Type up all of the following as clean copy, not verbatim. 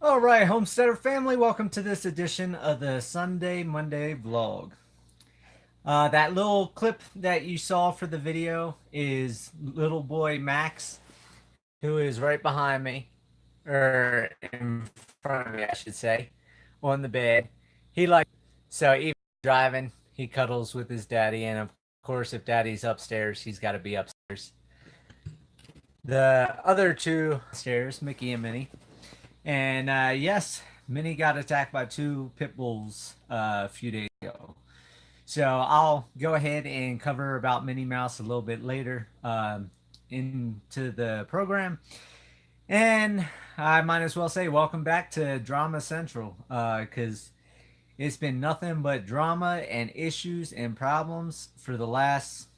All right, Homesteader family, welcome to this edition of the Sunday Monday vlog. That little clip that you saw for the video is little boy Max, who is right behind me, or in front of me, I should say, on the bed. He likes, so even driving, he cuddles with his daddy, and of course, if daddy's upstairs, he's got to be upstairs. The other two stairs, Mickey and Minnie. And yes, Minnie got attacked by two pit bulls a few days ago. So I'll go ahead and cover about Minnie Mouse a little bit later into the program. And I might as well say welcome back to Drama Central because it's been nothing but drama and issues and problems for the last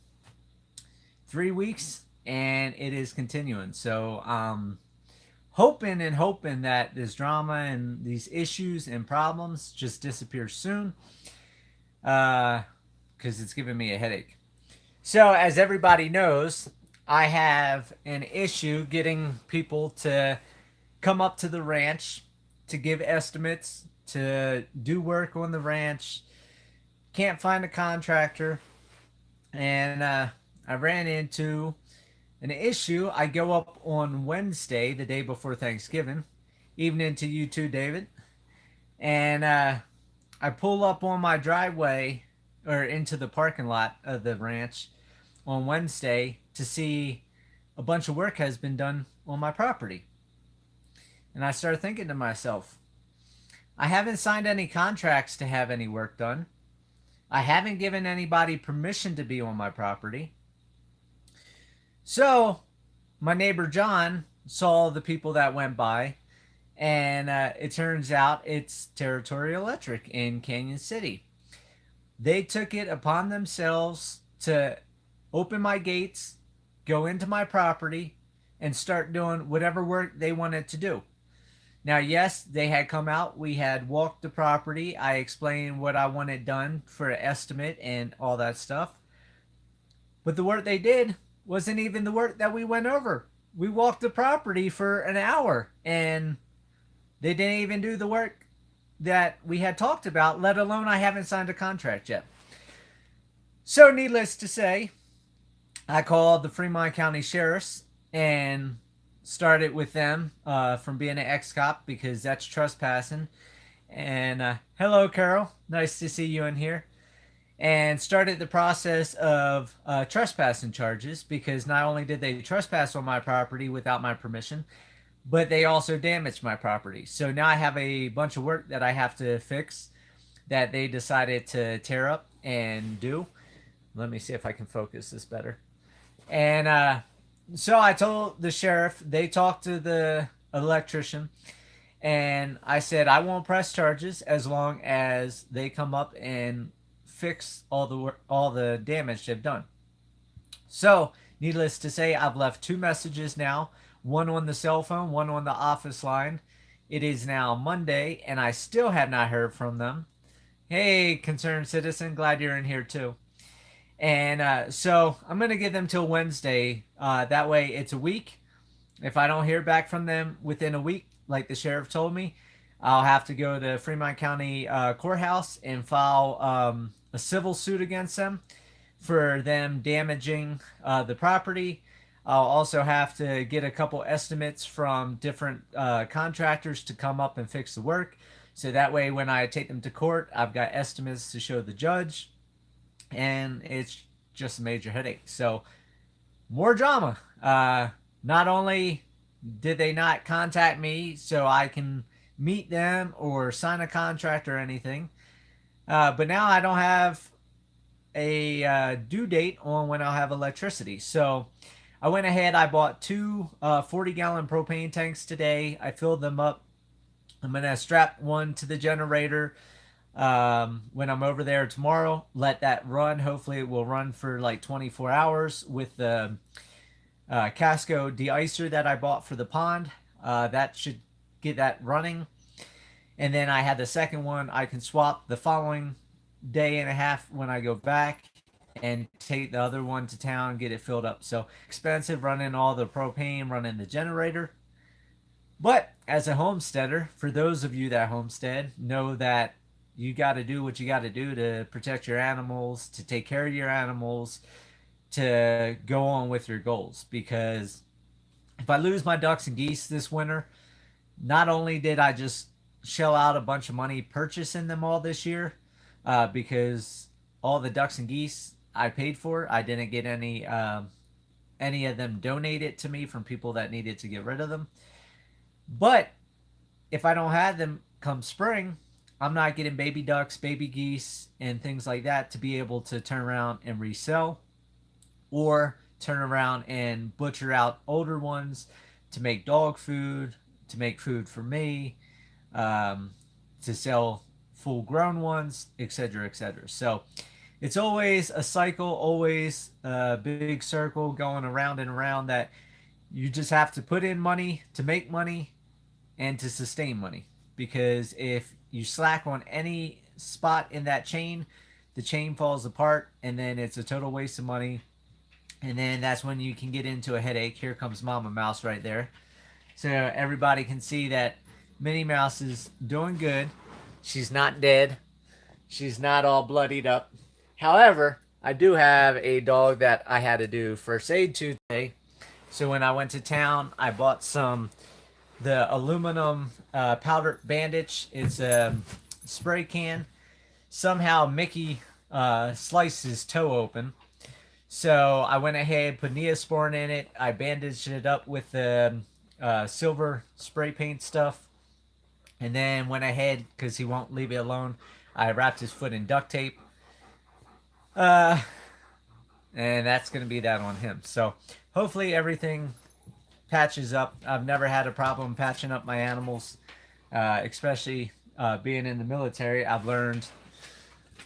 3 weeks, and it is continuing. So hoping and hoping that this drama and these issues and problems just disappear soon because it's giving me a headache. So, as everybody knows, I have an issue getting people to come up to the ranch to give estimates, to do work on the ranch. Can't find a contractor. And I ran into an issue. I go up on Wednesday, the day before Thanksgiving. Evening to you too, David. And I pull up on my driveway or into the parking lot of the ranch on Wednesday to see a bunch of work has been done on my property. And I started thinking to myself, I haven't signed any contracts to have any work done. I haven't given anybody permission to be on my property. So my neighbor John saw the people that went by, and it turns out it's Territory Electric in Canyon City. They took it upon themselves to open my gates, go into my property, and start doing whatever work they wanted to do. Now, yes, they had come out. We had walked the property. I explained what I wanted done for an estimate and all that stuff. But the work they did wasn't even the work that we went over. We walked the property for an hour and they didn't even do the work that we had talked about, let alone I haven't signed a contract yet. So, needless to say, I called the Fremont County Sheriffs and started with them from being an ex-cop because that's trespassing. And hello, Carol. Nice to see you in here. And started the process of trespassing charges because not only did they trespass on my property without my permission, but they also damaged my property. So now I have a bunch of work that I have to fix that they decided to tear up and do. Let me see if I can focus this better. And so I told the sheriff, they talked to the electrician, and I said I won't press charges as long as they come up and fix all the damage they've done. So, needless to say, I've left two messages now, one on the cell phone, one on the office line. It is now Monday, and I still have not heard from them. Hey, concerned citizen, glad you're in here too. And so I'm going to give them till Wednesday. That way it's a week. If I don't hear back from them within a week, like the sheriff told me, I'll have to go to Fremont County Courthouse and file a civil suit against them for them damaging the property. I'll also have to get a couple estimates from different contractors to come up and fix the work. So that way, when I take them to court, I've got estimates to show the judge, and it's just a major headache. So, more drama. Not only did they not contact me so I can meet them or sign a contract or anything, but now I don't have a due date on when I'll have electricity. So I went ahead, I bought two 40-gallon propane tanks today. I filled them up. I'm going to strap one to the generator when I'm over there tomorrow. Let that run. Hopefully, it will run for like 24 hours with the Casco de-icer that I bought for the pond. That should get that running. And then I had the second one I can swap the following day and a half when I go back and take the other one to town, get it filled up. So expensive running all the propane, running the generator. But as a homesteader, for those of you that homestead, know that you got to do what you got to do to protect your animals, to take care of your animals, to go on with your goals. Because if I lose my ducks and geese this winter, not only did I just shell out a bunch of money purchasing them all this year, because all the ducks and geese I paid for, I didn't get any of them donated to me from people that needed to get rid of them. But if I don't have them come spring, I'm not getting baby ducks, baby geese, and things like that to be able to turn around and resell, or turn around and butcher out older ones to make dog food, to make food for me, to sell full grown ones, etc., etc. So it's always a cycle, always a big circle going around and around, that you just have to put in money to make money and to sustain money. Because if you slack on any spot in that chain, the chain falls apart, and then it's a total waste of money. And then that's when you can get into a headache. Here comes Mama Mouse right there. So everybody can see that Minnie Mouse is doing good. She's not dead. She's not all bloodied up. However, I do have a dog that I had to do first aid to today. So when I went to town, I bought the aluminum powder bandage. It's a spray can. Somehow Mickey sliced his toe open. So I went ahead, put Neosporin in it. I bandaged it up with the silver spray paint stuff. And then went ahead, because he won't leave it alone, I wrapped his foot in duct tape. And that's going to be that on him. So hopefully everything patches up. I've never had a problem patching up my animals, especially being in the military. I've learned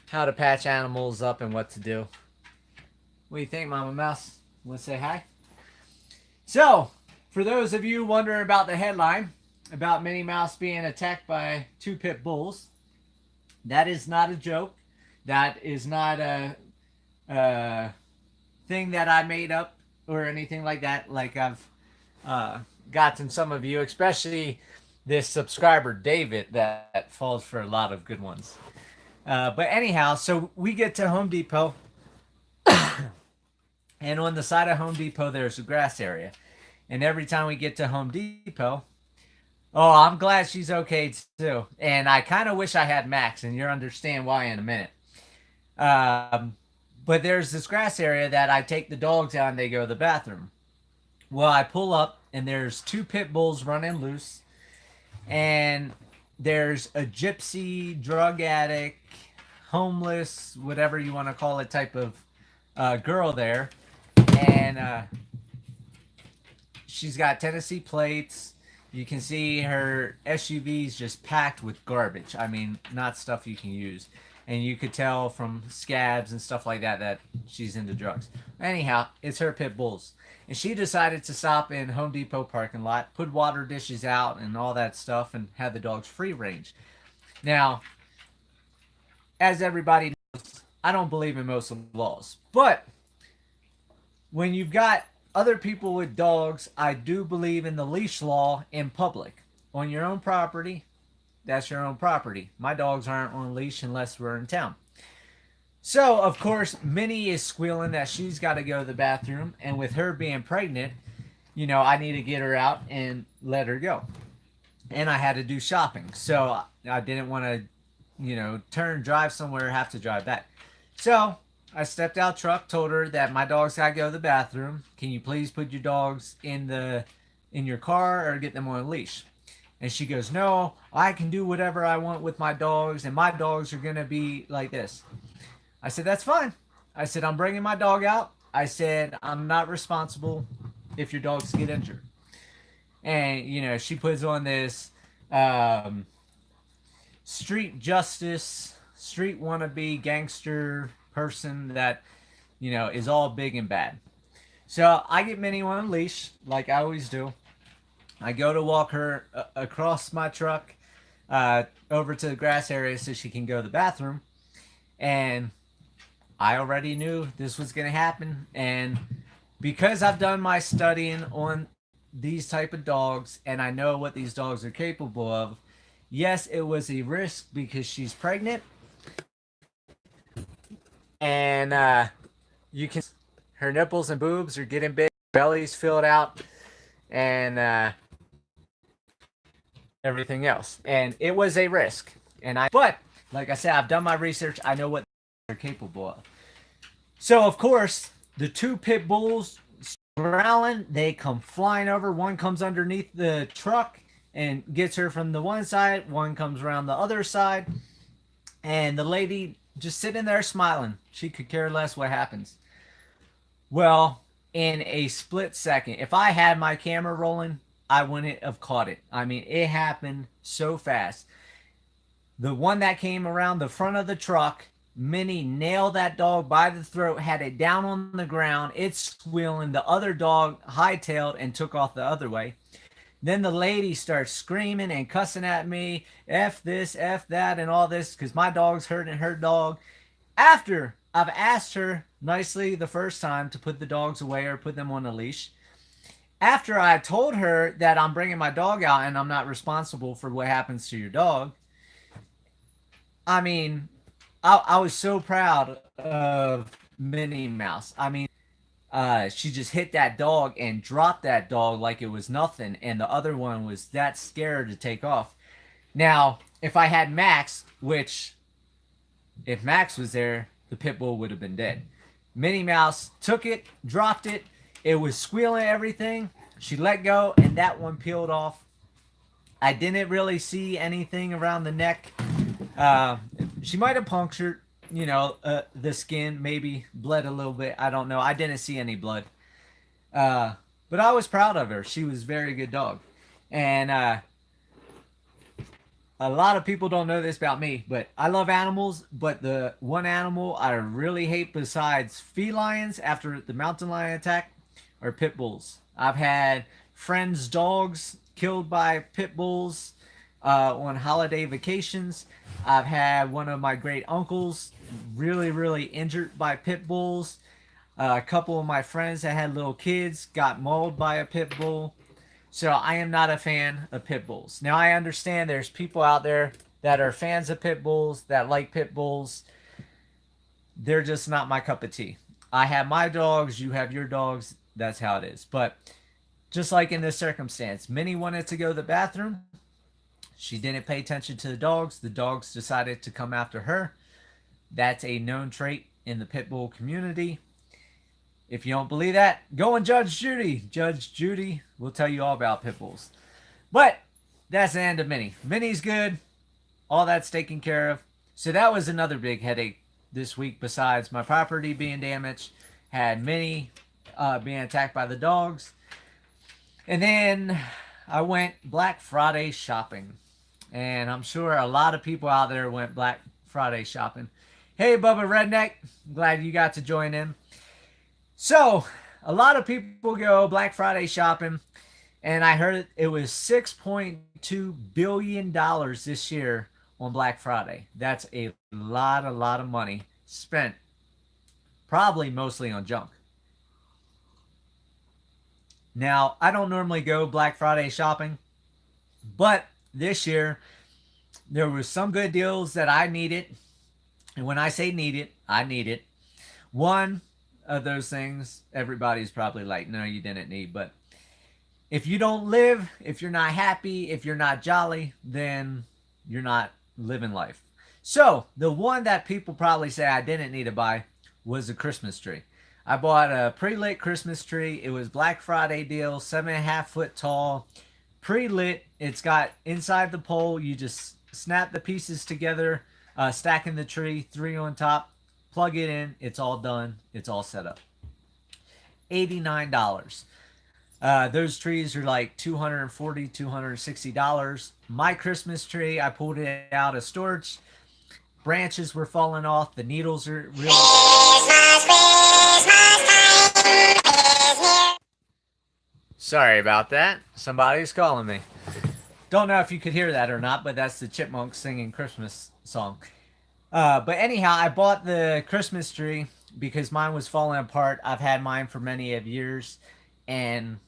how to patch animals up and what to do. What do you think, Mama Mouse? Want to say hi? So, for those of you wondering about the headline about Minnie Mouse being attacked by 2 pit bulls, that is not a joke. That is not a thing that I made up or anything like that. Like I've gotten some of you, especially this subscriber David, that falls for a lot of good ones. But anyhow, so we get to Home Depot. And on the side of Home Depot, there's a grass area. And every time we get to Home Depot, oh, I'm glad she's okay too. And I kind of wish I had Max, and you'll understand why in a minute. But there's this grass area that I take the dogs out and they go to the bathroom. Well, I pull up and there's 2 pit bulls running loose. And there's a gypsy, drug addict, homeless, whatever you want to call it, type of girl there. And she's got Tennessee plates. You can see her SUV's just packed with garbage. I mean, not stuff you can use. And you could tell from scabs and stuff like that that she's into drugs. Anyhow, it's her pit bulls. And she decided to stop in Home Depot parking lot, put water dishes out and all that stuff, and have the dogs free range. Now, as everybody knows, I don't believe in most of the laws. But when you've got other people with dogs, I do believe in the leash law in public. On your own property, that's your own property. My dogs aren't on leash unless we're in town. So, of course, Minnie is squealing that she's got to go to the bathroom. And with her being pregnant, you know, I need to get her out and let her go. And I had to do shopping. So, I didn't want to, you know, drive somewhere, have to drive back. So, I stepped out truck, told her that my dogs got to go to the bathroom. Can you please put your dogs in your car or get them on a leash? And she goes, no, I can do whatever I want with my dogs, and my dogs are going to be like this. I said, that's fine. I said, I'm bringing my dog out. I said, I'm not responsible if your dogs get injured. And, you know, she puts on this street justice, street wannabe gangster person that, you know, is all big and bad. So I get Minnie on a leash, like I always do. I go to walk her across my truck over to the grass area so she can go to the bathroom. And I already knew this was going to happen. And because I've done my studying on these type of dogs and I know what these dogs are capable of. Yes, it was a risk because she's pregnant, and you can her nipples and boobs are getting big, belly's filled out, and everything else. And it was a risk. But like I said, I've done my research. I know what they're capable of. So of course, the two pit bulls growling. They come flying over. One comes underneath the truck and gets her from the one side. One comes around the other side. And the lady just sitting there smiling. She could care less what happens. Well, in a split second, if I had my camera rolling, I wouldn't have caught it. I mean, it happened so fast. The one that came around the front of the truck, Minnie nailed that dog by the throat, had it down on the ground. It's squealing. The other dog hightailed and took off the other way. Then the lady starts screaming and cussing at me, F this, F that, and all this, because my dog's hurting her dog. After I've asked her nicely the first time to put the dogs away or put them on a leash, after I told her that I'm bringing my dog out and I'm not responsible for what happens to your dog, I mean, I was so proud of Minnie Mouse. I mean, she just hit that dog and dropped that dog like it was nothing, and the other one was that scared to take off. Now, if I had Max, which if Max was there, the pit bull would have been dead. Minnie Mouse took it, dropped it. It was squealing everything. She let go, and that one peeled off. I didn't really see anything around the neck. She might have punctured, the skin, maybe bled a little bit. I don't know. I didn't see any blood. But I was proud of her. She was a very good dog. And a lot of people don't know this about me, but I love animals. But the one animal I really hate besides felines after the mountain lion attack are pit bulls. I've had friends' dogs killed by pit bulls on holiday vacations. I've had one of my great uncles really, really injured by pit bulls. A couple of my friends that had little kids got mauled by a pit bull. So I am not a fan of pit bulls. Now I understand there's people out there that are fans of pit bulls, that like pit bulls. They're just not my cup of tea. I have my dogs, you have your dogs. That's how it is. But just like in this circumstance, Minnie wanted to go to the bathroom. She didn't pay attention to the dogs. The dogs decided to come after her. That's a known trait in the pit bull community. If you don't believe that, go and Judge Judy. Judge Judy will tell you all about pit bulls. But that's the end of Minnie. Minnie's good. All that's taken care of. So that was another big headache this week besides my property being damaged. Had Minnie being attacked by the dogs. And then I went Black Friday shopping. And I'm sure a lot of people out there went Black Friday shopping. Hey, Bubba Redneck. Glad you got to join in. So, a lot of people go Black Friday shopping. And I heard it was $6.2 billion this year on Black Friday. That's a lot of money spent. Probably mostly on junk. Now, I don't normally go Black Friday shopping, but this year there were some good deals that I needed. And when I say needed, I need it. One of those things, everybody's probably like, no, you didn't need. But if you don't live, if you're not happy, if you're not jolly, then you're not living life. So the one that people probably say I didn't need to buy was a Christmas tree. I bought a pre-lit Christmas tree. It was Black Friday deal, 7.5 foot tall, pre-lit. It's got inside the pole. You just snap the pieces together, stacking the tree, 3 on top, plug it in. It's all done. It's all set up. $89. Those trees are like $240, $260. My Christmas tree, I pulled it out of storage. Branches were falling off. The needles are really... Sorry about that. Somebody's calling me. Don't know if you could hear that or not, but that's the Chipmunks singing Christmas song. But anyhow, I bought the Christmas tree because mine was falling apart. I've had mine for many of years, and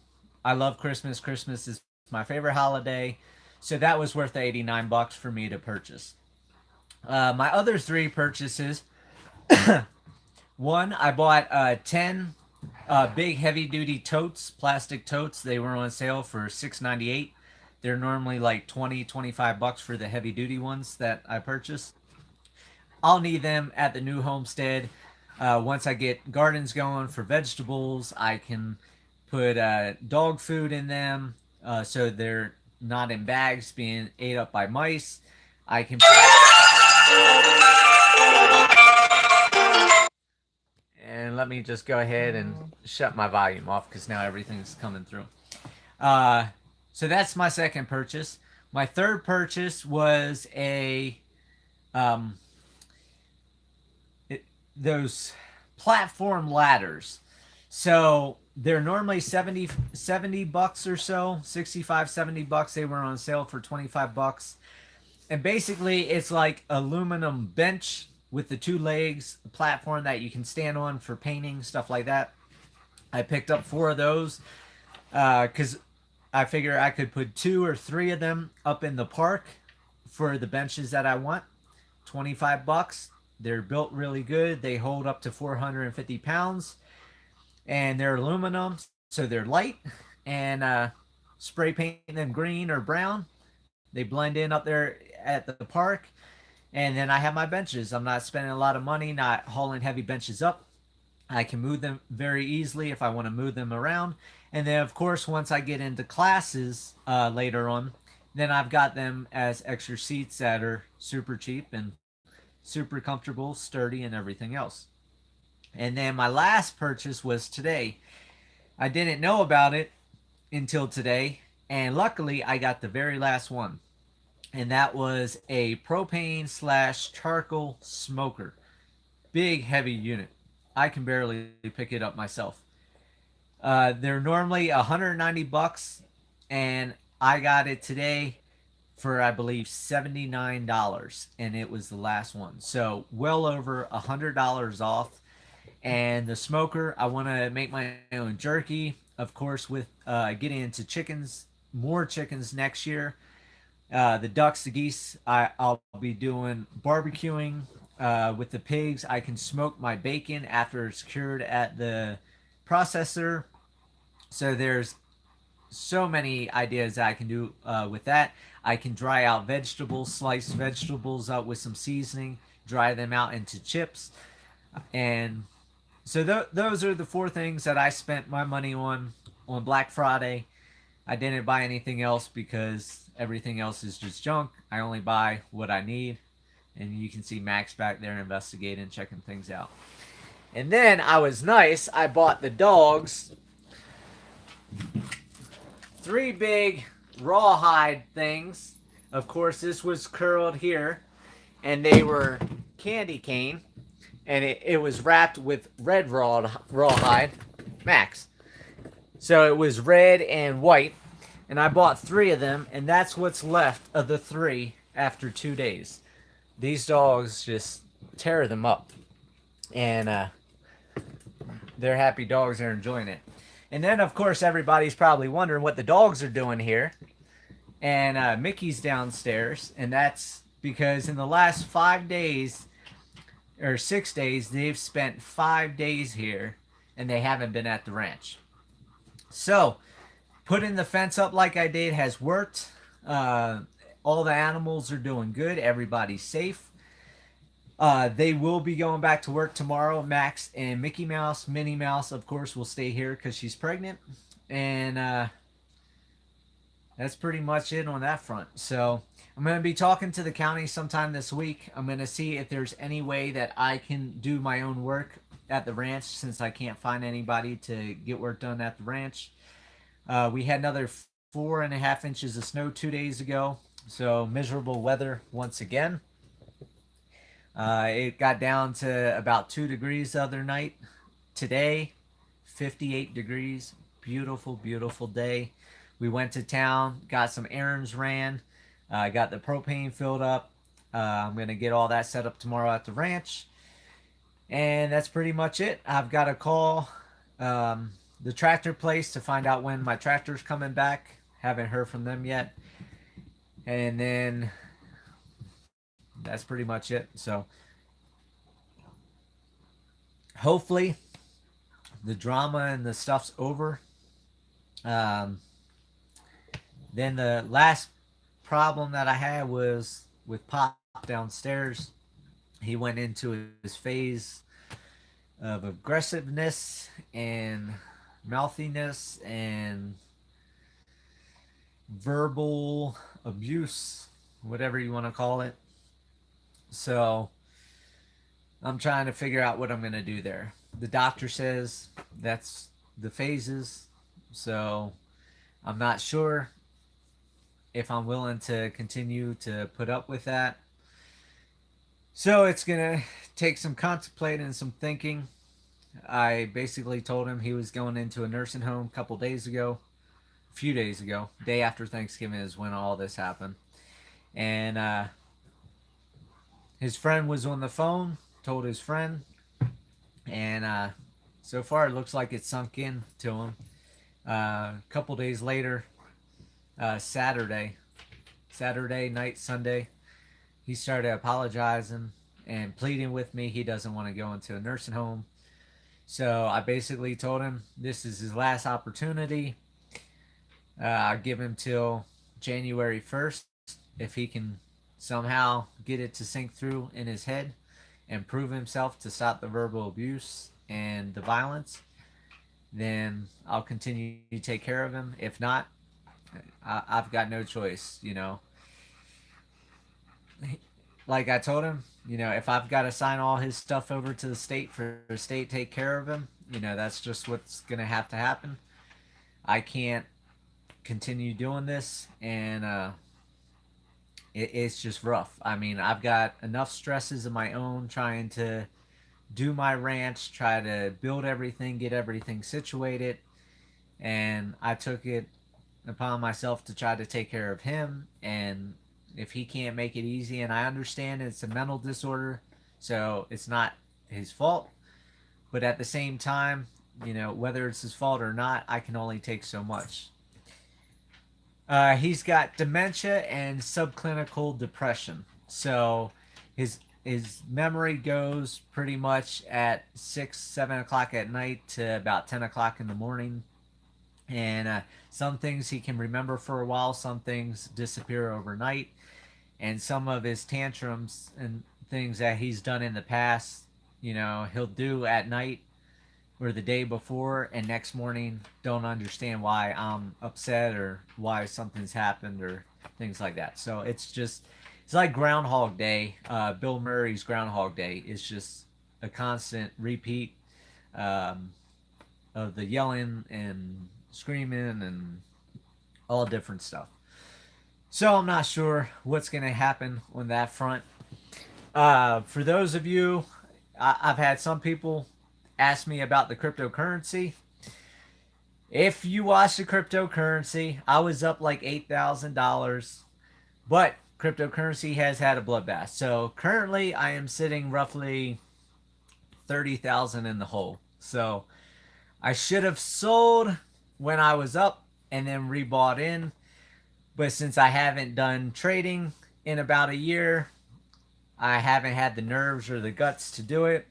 I love Christmas. Christmas is my favorite holiday. So that was worth the 89 bucks for me to purchase. My other three purchases. One, I bought 10 big heavy duty totes, plastic totes. They were on sale for $6.98. They're normally like 25 bucks for the heavy duty ones that I purchased. I'll need them at the new homestead. Once I get gardens going for vegetables, I can put dog food in them so they're not in bags being ate up by mice. I can put. And let me just go ahead and shut my volume off because now everything's coming through. Uh, so that's my second purchase. My third purchase was um, those platform ladders. So they're normally 70 bucks or so, 65, 70 bucks. They were on sale for 25 bucks. And basically it's like aluminum bench with the two legs, a platform that you can stand on for painting, stuff like that. I picked up 4 of those because I figure I could put 2 or 3 of them up in the park for the benches that I want. 25 bucks. They're built really good. They hold up to 450 pounds. And they're aluminum, so they're light. And spray paint them green or brown. They blend in up there at the park. And then I have my benches. I'm not spending a lot of money, not hauling heavy benches up. I can move them very easily if I want to move them around. And then, of course, once I get into classes later on, then I've got them as extra seats that are super cheap and super comfortable, sturdy, and everything else. And then my last purchase was today. I didn't know about it until today, and luckily I got the very last one. And that was a propane / charcoal smoker. Big, heavy unit. I can barely pick it up myself. They're normally 190 bucks, and I got it today for, I believe, $79, and it was the last one. So well over $100 off. And the smoker, I want to make my own jerky. Of course, with getting into chickens, more chickens next year. The ducks, the geese, I'll be doing barbecuing. With the pigs, I can smoke my bacon after it's cured at the processor. So there's so many ideas that I can do with that. I can dry out vegetables, slice vegetables up with some seasoning, dry them out into chips. And so those are the 4 things that I spent my money on Black Friday. I didn't buy anything else because everything else is just junk. I only buy what I need. And you can see Max back there investigating, checking things out. And then I was nice. I bought the dogs 3 big rawhide things. Of course, this was curled here. And they were candy cane. And it was wrapped with red rawhide. Max. So it was red and white. And I bought 3 of them. And that's what's left of the 3 after 2 days. These dogs just tear them up. And they're happy dogs. They're enjoying it. And then, of course, everybody's probably wondering what the dogs are doing here. And Mickey's downstairs. And that's because in the last 5 days, or 6 days, they've spent 5 days here. And they haven't been at the ranch. So, putting the fence up like I did has worked. All the animals are doing good. Everybody's safe. They will be going back to work tomorrow. Max and Mickey Mouse. Minnie Mouse, of course, will stay here because she's pregnant. And that's pretty much it on that front. So I'm going to be talking to the county sometime this week. I'm going to see if there's any way that I can do my own work at the ranch since I can't find anybody to get work done at the ranch. We had another 4.5 inches of snow 2 days ago. So miserable weather once again. It got down to about 2 degrees the other night. Today, 58 degrees. Beautiful, beautiful day. We went to town, got some errands ran, got the propane filled up. I'm going to get all that set up tomorrow at the ranch. And that's pretty much it. I've got a call the tractor place to find out when my tractor's coming back. Haven't heard from them yet. And then that's pretty much it. So hopefully the drama and the stuff's over. Um, then the last problem that I had was with Pop downstairs. He went into his phase of aggressiveness and mouthiness and verbal abuse, whatever you want to call it. So I'm trying to figure out what I'm going to do there. The doctor says that's the phases. So I'm not sure if I'm willing to continue to put up with that. So it's going to take some contemplating and some thinking. I basically told him he was going into a nursing home a couple days ago, a few days ago. Day after Thanksgiving is when all this happened. And his friend was on the phone, told his friend, and so far it looks like it sunk in to him. A couple days later, Saturday night, Sunday, he started apologizing and pleading with me. He doesn't want to go into a nursing home. So I basically told him this is his last opportunity. I'll give him till January 1st. If he can somehow get it to sink through in his head and prove himself to stop the verbal abuse and the violence, then I'll continue to take care of him. If not, I've got no choice, you know. Like I told him, you know, if I've got to sign all his stuff over to the state for the state to take care of him, you know, that's just what's going to have to happen. I can't continue doing this, and it's just rough. I mean, I've got enough stresses of my own trying to do my ranch, try to build everything, get everything situated, and I took it upon myself to try to take care of him. And if he can't make it easy, and I understand it's a mental disorder, so it's not his fault, but at the same time, you know, whether it's his fault or not, I can only take so much. He's got dementia and subclinical depression. So his memory goes pretty much at 6, 7 o'clock at night to about 10 o'clock in the morning. And some things he can remember for a while, some things disappear overnight. And some of his tantrums and things that he's done in the past, you know, he'll do at night or the day before, and next morning don't understand why I'm upset or why something's happened or things like that. So it's like Groundhog Day. Bill Murray's Groundhog Day is just a constant repeat of the yelling and screaming and all different stuff. So I'm not sure what's going to happen on that front. For those of you, I've had some people ask me about the cryptocurrency. If you watch the cryptocurrency, I was up like $8,000, but cryptocurrency has had a bloodbath. So currently I am sitting roughly 30,000 in the hole. So I should have sold when I was up and then rebought in. But since I haven't done trading in about a year, I haven't had the nerves or the guts to do it.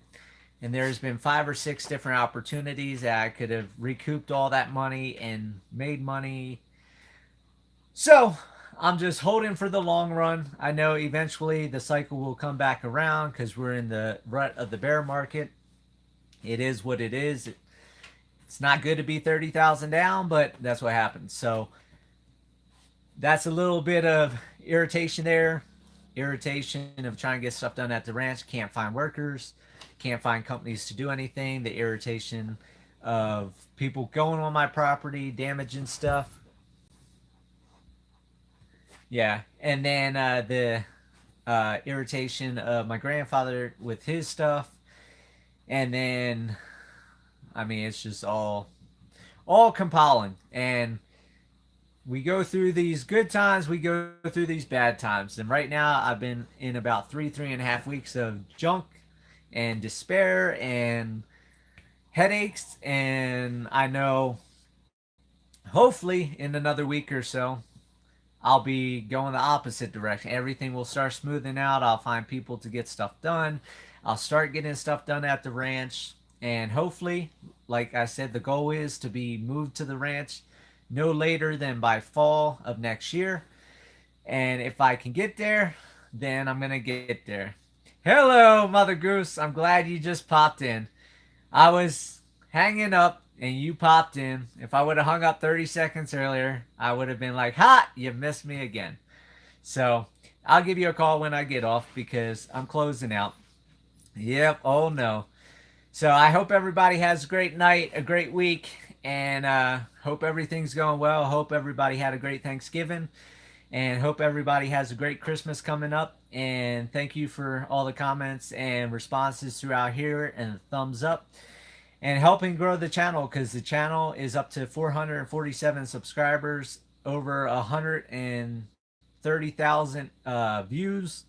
And there's been 5 or 6 different opportunities that I could have recouped all that money and made money. So I'm just holding for the long run. I know eventually the cycle will come back around because we're in the rut of the bear market. It is what it is. It's not good to be 30,000 down, but that's what happens. So that's a little bit of irritation there. Irritation of trying to get stuff done at the ranch. Can't find workers. Can't find companies to do anything. The irritation of people going on my property, damaging stuff. Yeah. And then the irritation of my grandfather with his stuff. And then, I mean, it's just all compiling. And we go through these good times, we go through these bad times. And right now I've been in about 3.5 weeks of junk and despair and headaches, and I know hopefully in another week or so I'll be going the opposite direction. Everything will start smoothing out. I'll find people to get stuff done. I'll start getting stuff done at the ranch. And hopefully, like I said, the goal is to be moved to the ranch no later than by fall of next year. And if I can get there, then I'm going to get there. Hello, Mother Goose. I'm glad you just popped in. I was hanging up and you popped in. If I would have hung up 30 seconds earlier, I would have been like, ha, you missed me again. So I'll give you a call when I get off because I'm closing out. Yep, oh no. So I hope everybody has a great night, a great week, and hope everything's going well. Hope everybody had a great Thanksgiving, and hope everybody has a great Christmas coming up. And thank you for all the comments and responses throughout here and the thumbs up and helping grow the channel, because the channel is up to 447 subscribers, over 130,000 views,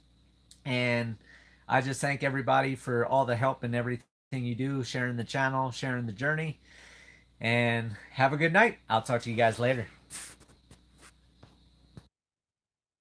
and I just thank everybody for all the help and everything you do, sharing the channel, sharing the journey, and have a good night. I'll talk to you guys later.